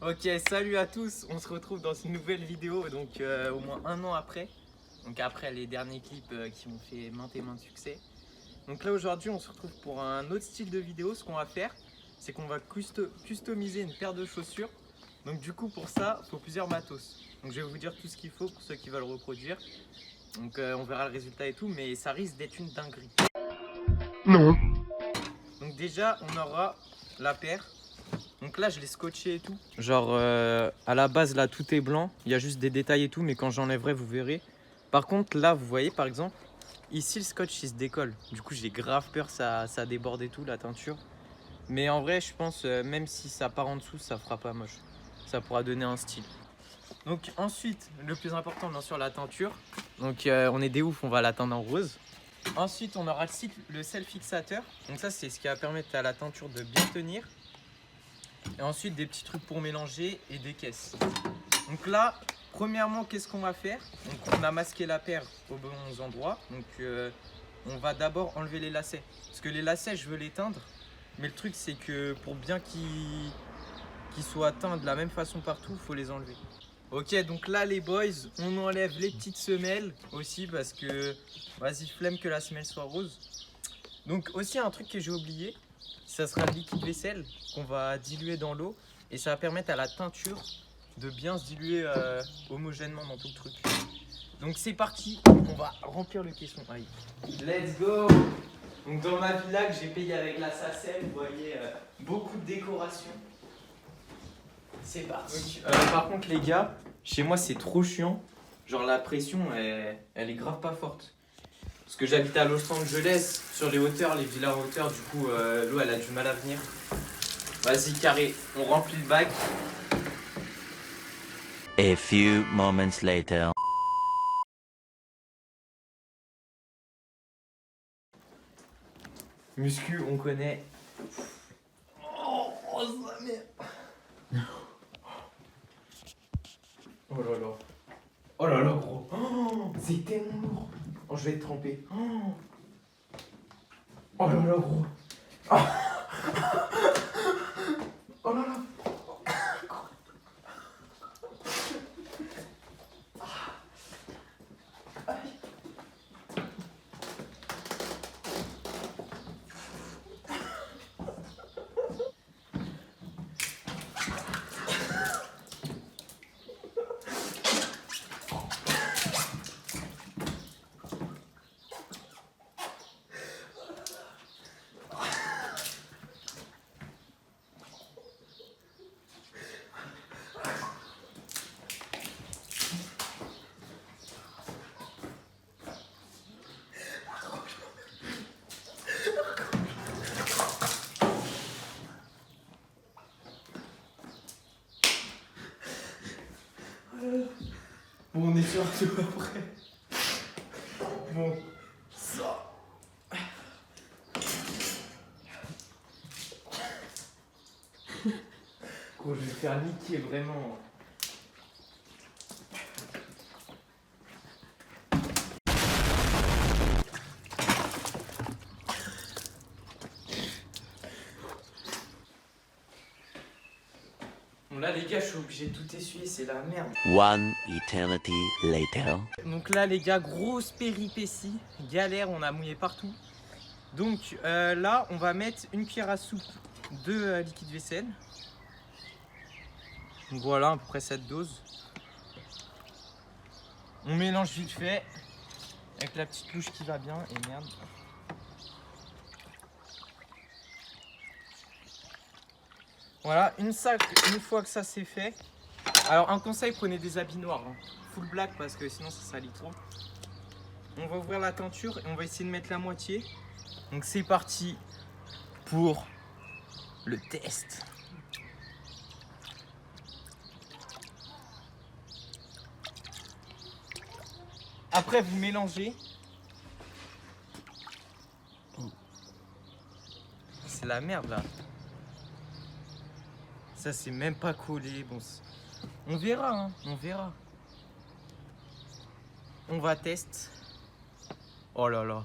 Ok, salut à tous, on se retrouve dans une nouvelle vidéo, donc au moins un an après. Donc après les derniers clips qui ont fait maintes et maintes succès. Donc là aujourd'hui on se retrouve pour un autre style de vidéo. Ce qu'on va faire, c'est qu'on va customiser une paire de chaussures. Donc du coup pour ça, il faut plusieurs matos. Donc je vais vous dire tout ce qu'il faut pour ceux qui veulent reproduire. Donc on verra le résultat et tout, mais ça risque d'être une dinguerie. Non. Donc déjà on aura la paire. Donc là je l'ai scotché et tout. Genre à la base là tout est blanc, il y a juste des détails et tout, mais quand j'enlèverai vous verrez. Par contre là vous voyez par exemple, ici le scotch il se décolle. Du coup j'ai grave peur ça déborde et tout la teinture. Mais en vrai je pense même si ça part en dessous ça fera pas moche. Ça pourra donner un style. Donc ensuite le plus important bien sûr la teinture. Donc on est des ouf, on va la teindre en rose. Ensuite on aura le sel fixateur. Donc ça c'est ce qui va permettre à la teinture de bien tenir. Et ensuite des petits trucs pour mélanger et des caisses. Donc là, premièrement, qu'est-ce qu'on va faire? Donc on a masqué la paire aux bons endroits. Donc on va d'abord enlever les lacets. Parce que les lacets, je veux les teindre. Mais le truc, c'est que pour bien qu'ils soient teints de la même façon partout, il faut les enlever. Ok, donc là les boys, on enlève les petites semelles aussi parce que, vas-y, flemme que la semelle soit rose. Donc aussi un truc que j'ai oublié, ça sera le liquide vaisselle qu'on va diluer dans l'eau et ça va permettre à la teinture de bien se diluer homogènement dans tout le truc. Donc c'est parti, on va remplir le caisson. Allez. Let's go. Donc dans ma villa que j'ai payé avec la SACEM, vous voyez beaucoup de décoration. C'est parti. Donc, par contre les gars, chez moi c'est trop chiant. Genre la pression elle est grave pas forte. Parce que j'habite à Los Angeles, sur les hauteurs, les villas en hauteur, du coup l'eau elle a du mal à venir. Vas-y carré, on remplit le bac. A few moments later. Muscu, on connaît. Oh sa mère. Oh là là. Oh là là gros. Oh, c'est tellement lourd. Oh je vais être trempé. Oh, oh là là gros. Oh, oh là là. Bon, on est sur tout après. Bon, ça. Gros, je vais faire niquer vraiment. Bon, là, les gars, je suis obligé de tout essuyer, c'est la merde. One eternity later. Donc là, les gars, grosse péripétie. Galère, on a mouillé partout. Donc là, on va mettre une cuillère à soupe de liquide vaisselle. Donc voilà, à peu près cette dose. On mélange vite fait avec la petite louche qui va bien. Et merde. Voilà, une fois que ça c'est fait. Alors un conseil, prenez des habits noirs. Hein. Full black parce que sinon ça salit trop. On va ouvrir la teinture et on va essayer de mettre la moitié. Donc c'est parti pour le test. Après vous mélangez. C'est la merde là. Ça c'est même pas collé. Bon, on verra, hein, on verra. On va tester. Oh là là.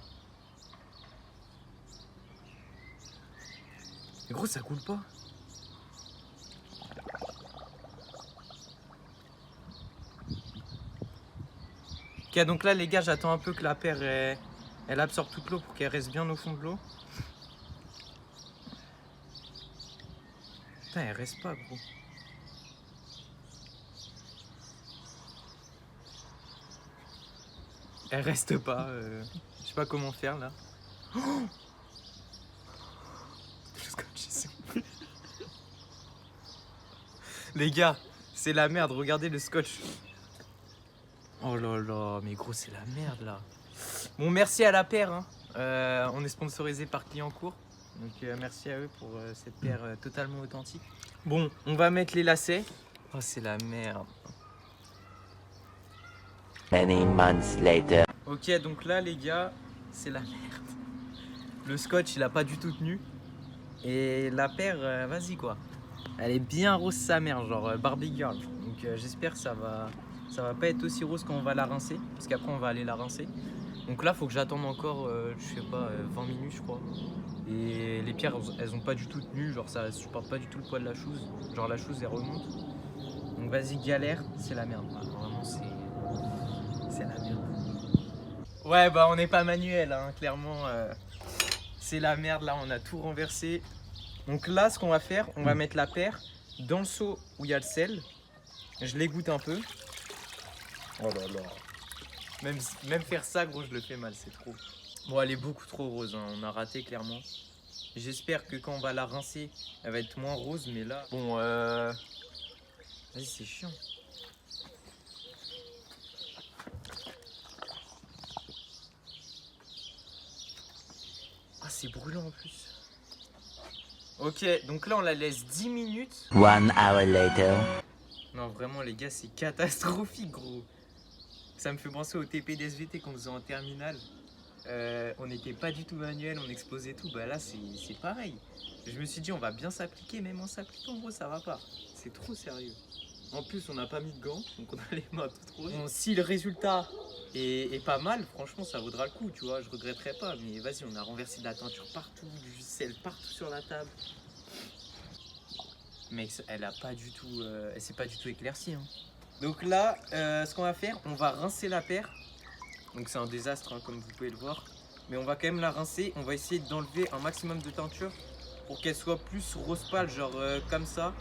Gros, ça coule pas. Ok, donc là les gars, j'attends un peu que la paire elle absorbe toute l'eau pour qu'elle reste bien au fond de l'eau. Putain, elle reste pas, gros. Elle reste pas. Je sais pas comment faire là. Oh, le scotch ici. Les gars, c'est la merde. Regardez le scotch. Oh là là, mais gros, c'est la merde là. Bon, merci à la paire. Hein. On est sponsorisé par Clientcourt. Donc merci à eux pour cette paire totalement authentique. Bon, on va mettre les lacets. Oh, c'est la merde. Many months later. Ok, donc là les gars, c'est la merde. Le scotch, il a pas du tout tenu. Et la paire, vas-y quoi. Elle est bien rose sa mère, genre Barbie Girl. Donc j'espère que ça va pas être aussi rose quand on va la rincer. Parce qu'après on va aller la rincer. Donc là, faut que j'attende encore, je sais pas, 20 minutes je crois. Et les pierres, elles ont pas du tout tenu. Genre ça supporte pas du tout le poids de la chose. Genre la chose, elle remonte. Donc vas-y, galère, c'est la merde. Vraiment, c'est la merde. Ouais, bah on n'est pas manuel, hein, clairement. C'est la merde, là, on a tout renversé. Donc là, ce qu'on va faire, on va mettre la paire dans le seau où il y a le sel. Je l'égoutte un peu. Oh là là. Même faire ça, gros, je le fais mal, c'est trop. Bon, elle est beaucoup trop rose, hein, on a raté, clairement. J'espère que quand on va la rincer, elle va être moins rose, mais là... Bon, vas-y, c'est chiant. Ah, c'est brûlant en plus. Ok, donc là on la laisse 10 minutes. 1 hour later. Non, vraiment les gars, c'est catastrophique, gros. Ça me fait penser au TP d'SVT qu'on faisait en terminale. On n'était pas du tout manuel, on explosait tout. Bah là, c'est pareil. Je me suis dit, on va bien s'appliquer, même en s'appliquant, gros, ça va pas. C'est trop sérieux. En plus, on n'a pas mis de gants, donc on a les mains toutes rouges. Bon, si le résultat est pas mal, franchement, ça vaudra le coup, tu vois, je regretterai pas. Mais vas-y, on a renversé de la teinture partout, du sel partout sur la table. Mec, elle a pas du tout, elle s'est pas du tout éclaircie. Hein. Donc là, ce qu'on va faire, on va rincer la paire. Donc c'est un désastre, hein, comme vous pouvez le voir. Mais on va quand même la rincer. On va essayer d'enlever un maximum de teinture pour qu'elle soit plus rose pâle, genre comme ça.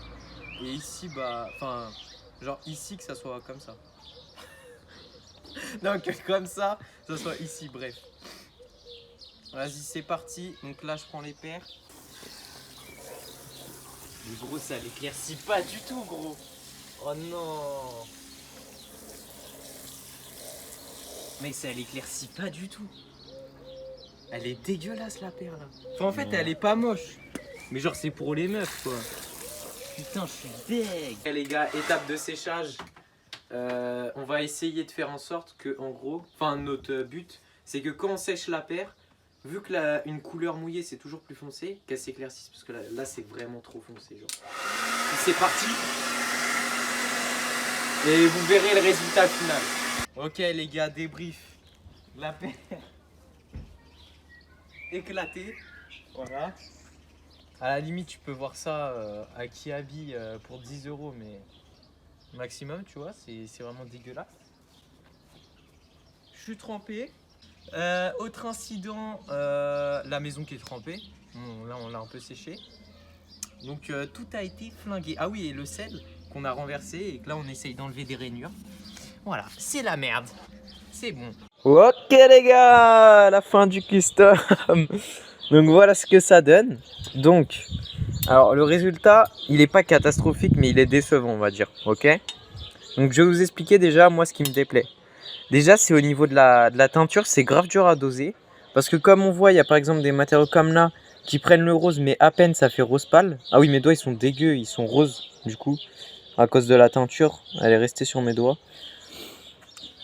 Et ici, bah, enfin, genre ici que ça soit comme ça. Non, que comme ça soit ici, bref. Vas-y, c'est parti. Donc là, je prends les paires. Mais gros, ça l'éclaircit pas du tout, gros. Oh non. Mais ça l'éclaircit pas du tout. Elle est dégueulasse, la paire, là. Enfin, en fait, elle est pas moche. Mais genre, c'est pour les meufs, quoi. Putain, je suis deg. Okay, les gars, étape de séchage. On va essayer de faire en sorte que, en gros, enfin, notre but, c'est que quand on sèche la paire, vu que une couleur mouillée c'est toujours plus foncé, qu'elle s'éclaircisse, parce que là c'est vraiment trop foncé, genre. C'est parti. Et vous verrez le résultat final. Ok les gars, débrief. La paire éclatée. Voilà. À la limite tu peux voir ça à Kiabi pour 10 €, mais maximum, tu vois, c'est vraiment dégueulasse. Je suis trempé. Autre incident, la maison qui est trempée. Bon, là on l'a un peu séché. Donc tout a été flingué. Ah oui, et le sel qu'on a renversé et que là on essaye d'enlever des rainures. Voilà, c'est la merde. C'est bon. Ok les gars, la fin du custom. Donc voilà ce que ça donne. Donc, alors le résultat, il est pas catastrophique, mais il est décevant, on va dire. Ok. Donc je vais vous expliquer déjà moi ce qui me déplaît. Déjà, c'est au niveau de la teinture, c'est grave dur à doser. Parce que comme on voit, il y a par exemple des matériaux comme là qui prennent le rose, mais à peine ça fait rose pâle. Ah oui, mes doigts ils sont dégueux, ils sont roses du coup, à cause de la teinture. Elle est restée sur mes doigts.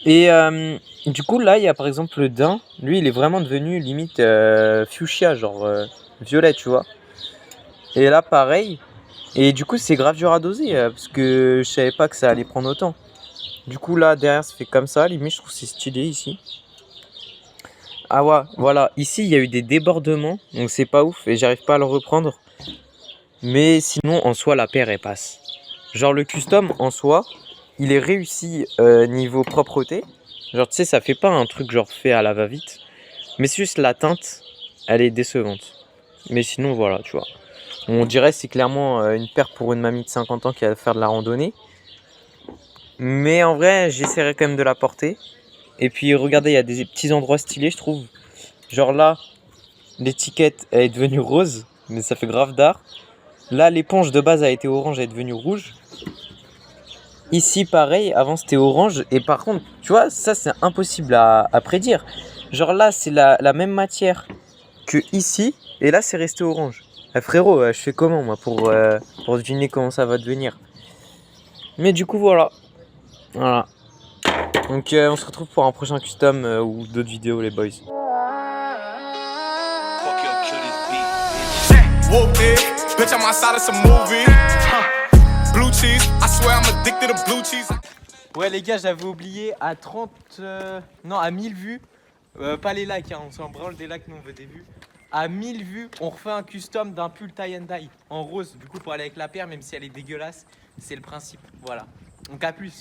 Et du coup, là, il y a par exemple le daim. Lui, il est vraiment devenu limite fuchsia, genre violet, tu vois. Et là, pareil. Et du coup, c'est grave dur à doser parce que je savais pas que ça allait prendre autant. Du coup là derrière ça fait comme ça, limite je trouve c'est stylé ici. Ah ouais, voilà, ici il y a eu des débordements, donc c'est pas ouf et j'arrive pas à le reprendre. Mais sinon en soi la paire elle passe. Genre le custom en soi, il est réussi niveau propreté. Genre tu sais, ça fait pas un truc genre fait à la va-vite. Mais c'est juste la teinte, elle est décevante. Mais sinon voilà, tu vois. On dirait c'est clairement une paire pour une mamie de 50 ans qui va faire de la randonnée. Mais en vrai, j'essaierai quand même de la porter. Et puis regardez, il y a des petits endroits stylés, je trouve. Genre là, l'étiquette elle est devenue rose, mais ça fait grave d'art. Là, l'éponge de base a été orange, elle est devenue rouge. Ici, pareil, avant c'était orange. Et par contre, tu vois, ça c'est impossible à prédire. Genre là, c'est la même matière que ici. Et là, c'est resté orange. Frérot, je fais comment moi pour deviner comment ça va devenir? Mais du coup, voilà. Voilà. Donc, on se retrouve pour un prochain custom ou d'autres vidéos, les boys. Whooped it, bitch, I'm outside of some movie. Blue cheese, I swear I'm addicted to blue cheese. Ouais les gars, j'avais oublié à 30... non, à 1000 vues. Pas les likes, hein, on s'en branle des likes, nous on veut des vues. À 1000 vues, on refait un custom d'un pull tie and dye en rose. Du coup, pour aller avec la paire, même si elle est dégueulasse, c'est le principe. Voilà. Donc à plus.